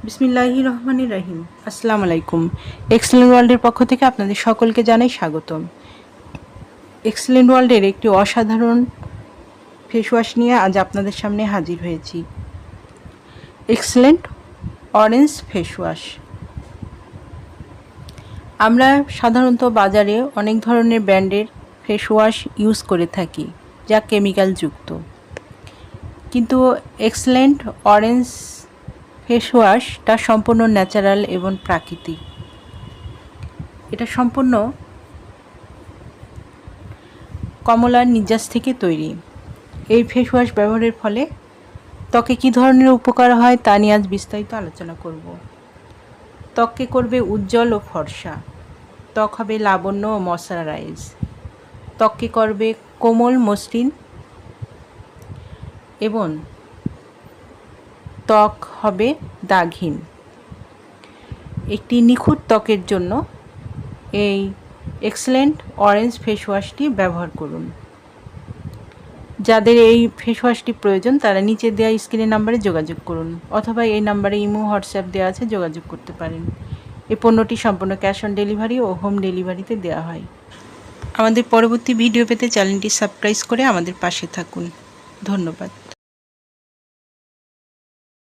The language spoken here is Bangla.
বিসমিল্লাহির রহমানির রহিম। আসসালামু আলাইকুম। এক্সেলেন্ট ওয়ার্ল্ডের পক্ষ থেকে আপনাদের সকলকে জানাই স্বাগতম। এক্সেলেন্ট ওয়ার্ল্ডের একটি অসাধারণ ফেস ওয়াশ নিয়ে আজ আপনাদের সামনে হাজির হয়েছি। Excellent orange face wash. আমরা সাধারণত বাজারে অনেক ধরনের ব্র্যান্ডের ফেস ওয়াশ ইউজ করে থাকি যা কেমিক্যাল যুক্ত, কিন্তু এক্সেলেন্ট অরেঞ্জ ফেস ওয়াশটা সম্পূর্ণ ন্যাচারাল এবং প্রাকৃতিক। এটা সম্পূর্ণ কমলার নির্যাস থেকে তৈরি। এই ফেস ওয়াশ ব্যবহারের ফলে ত্বকে কী ধরনের উপকার হয় তা নিয়ে আজ বিস্তারিত আলোচনা করব। ত্বককে করবে উজ্জ্বল ও ফর্সা, ত্বক হবে লাবণ্য ও ময়শ্চারাইজ, ত্বককে করবে কোমল মসৃণ এবং ত্বক হবে দাগহীন। একটি নিখুঁত ত্বকের জন্য এই এক্সেলেন্ট অরেঞ্জ ফেস ওয়াশটি ব্যবহার করুন। যাদের এই ফেস ওয়াশটি প্রয়োজন তারা নিচে দেওয়া স্ক্রিনের নাম্বারে যোগাযোগ করুন, অথবা এই নাম্বারে ইমো হোয়াটসঅ্যাপ দেওয়া আছে, যোগাযোগ করতে পারেন। এই পণ্যটি সম্পূর্ণ ক্যাশ অন ডেলিভারি ও হোম ডেলিভারিতে দেওয়া হয়। আমাদের পরবর্তী ভিডিও পেতে চ্যানেলটি সাবস্ক্রাইব করে আমাদের পাশে থাকুন। ধন্যবাদ।